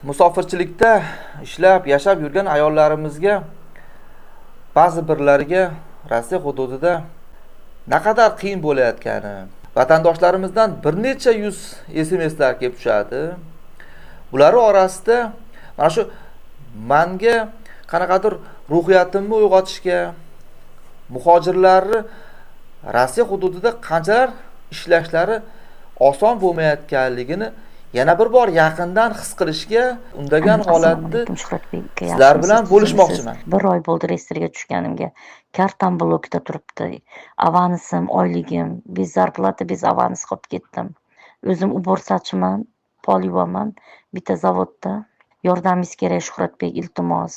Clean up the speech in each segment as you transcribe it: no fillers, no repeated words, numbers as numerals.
Musofirchilikda ishlab, yashab yurgan ayollarimizga ba'zi birlariga Rossiya hududida naqadar qiyin bo'layotgani, vatandoshlarimizdan bir necha yuz SMSlar kelib tushadi. Bular orasida mana shu menga qanaqadir ruhiyatimni uyg'otishga, muhojirlarni Rossiya hududida qanchalar ishlashlari oson bo'lmayotganligini yana bir bor yaqindan his qilishga undagan holatni sizlar bilan bo'lishmoqchiman. Bir oy bo'ldi reyestrga tushganimga. Kartam blokda turibdi. Avansim, oyligim, bez zarplata, bez avans qolib ketdim. O'zim uborsachiman, polivaman bitta zavodda. Yordamingiz kerak Shuhratbek, iltimos.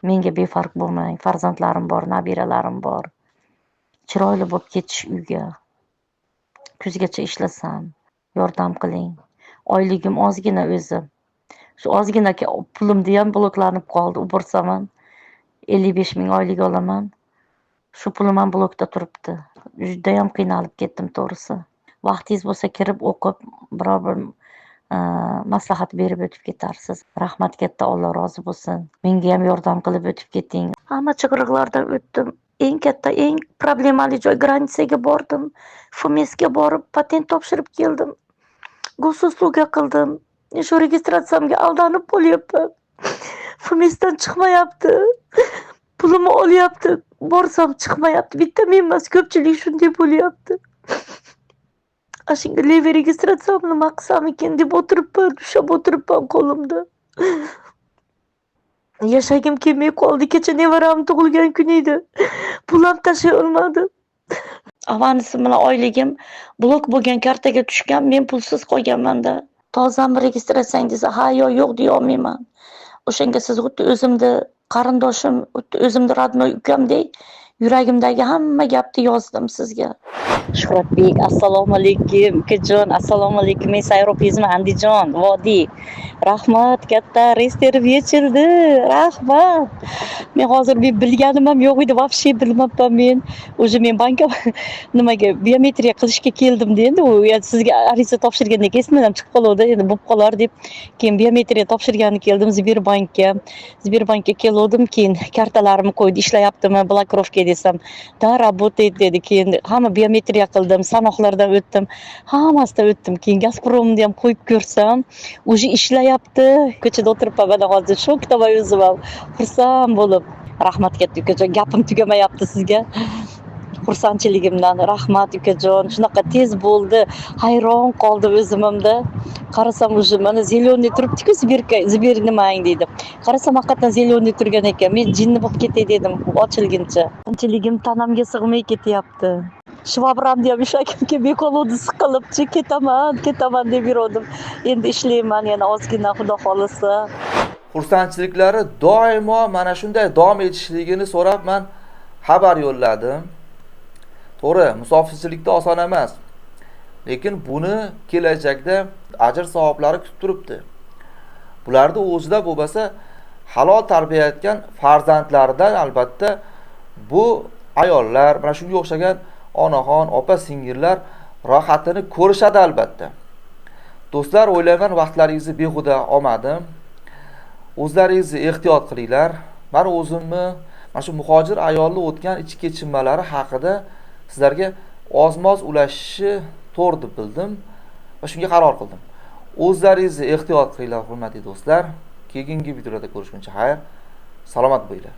Menga befarq bo'lmang. Farzandlarim bor, nabiralarim bor. Chiroyli bo'lib ketish uyga. Kuzgacha ishlasam, yordam qiling. Oyligim ozgina o'zi. Shu ozgina pulimni ham bloklanib qoldi. Uborsaman 55 ming oylik olaman. Shu pulim ham blokda turibdi. Juda ham qiynalib ketdim to'g'risi. Vaqtingiz bo'lsa kirib o'qib, biror bir maslahat berib o'tib ketarsiz. Rahmat katta, Alloh rozi bo'lsin. Menga ham yordam qilib o'tib keting. Hamma chig'iriqlardan o'tdim. Eng katta, eng problemali joy granitsaga bordim. FMSga borib patent topshirib keldim. Gosusluga qildim. Shu registratsiyamga aldanib bo'lyapman. FMSdan chiqmayapti. Pulimni olyapti. Borsam chiqmayapti. Bitta men emas, ko'pchilik shunday bo'lyapti. Ashunga levi registratsiyamni nima qilsam ekan deb o'tiribman, ushlab o'tiribman qo'limda. Yashagim kelmay qoldi. Kecha nevaram tug'ilgan kun edi. Pul ham tashay olmadim. Avansim bilan oyligim blok bo'lgan kartaga tushgan, men pulsiz qolganman-da. Tozami registratsiyang desa, ha yo yo'q deya olmayman. O'shanga siz xuddi o'zimni qarindoshim, xuddi o'zimni radnoy ukamdek yuragimdagi hamma gapni yozdim sizga. Shuhratbek, assalomu alaykum, ukajon, assalomu alaykum. Men Sayropizmi Andijon, Vodiy. Rahmat katta, reyestrib yechildi. Rahmat. Men hozir bilganim ham yo'q edi, вообще bilmabman men. O'zi men banka nimaga biometriya qilishga keldim-da endi. U sizga ariza topshirgandan keyin ismim chiqib qoldi, endi bo'lib qolar deb. Keyin biometriya topshirgani keldim Sberbankka. Sberbankka keldim, keyin kartalarimni qo'ydi, ishlayaptimi, blokirovka desam, da работает dedi. Keyin hamma biometriya qildim, sanoqlardan o'tdim. Hammasidan o'tdim. Keyin Gazpromni ham qo'yib ko'rsam, o'zi ishlayapti. Ko'chada o'tiribman mana hozir shokdaman o'zim ham. Xursand bo'lib. Rahmat katta ukajon, gapim tugamayapti sizga. Xursandchiligimdan rahmat ukajon. Shunaqa tez bo'ldi. Hayron qoldim o'zim hamda. Qarasam o'zi mana zeleniy turibdi-ku, Sber nimang dedi. Qarasam haqiqatan zeleniy turgan ekan. Men jinni bo'lib ketay dedim ochilguncha. Qanchaligim tanamga sig'may ketyapti. Shvabramni ham ishagim kelmay qoldi, siqilibchi, ketaman deb yurdim. Endi ishlayman yana ozgina, xudo xolisa. Xursandchiliklari doimo mana shunday davom etishligini so'rab men xabar yo'lladim. To'g'ri, musofirchilikda oson emas. Lekin buni kelajakda ajr savoblari kutib turibdi. Bularni o'zida bo'lmasa halol tarbiya etgan farzandlaridan albatta bu ayollar, mana shunga o'xshagan onaxon, opa-singillar rohatini ko'rishadi albatta. Do'stlar, o'ylayman vaqtlaringizni behuda olmadim. O'zlaringizni ehtiyot qilinglar. Men o'zimni mana shu muhojir ayolning o'tgan ichki kechinmalari haqida sizlarga ozmoz ulashishi to'g'ri deb bildim va shunga qaror qildim. O'zlaringizni ehtiyot qilinglar, hurmatli do'stlar. Keyingi videolarda ko'rishguncha xayr, salomat bo'linglar.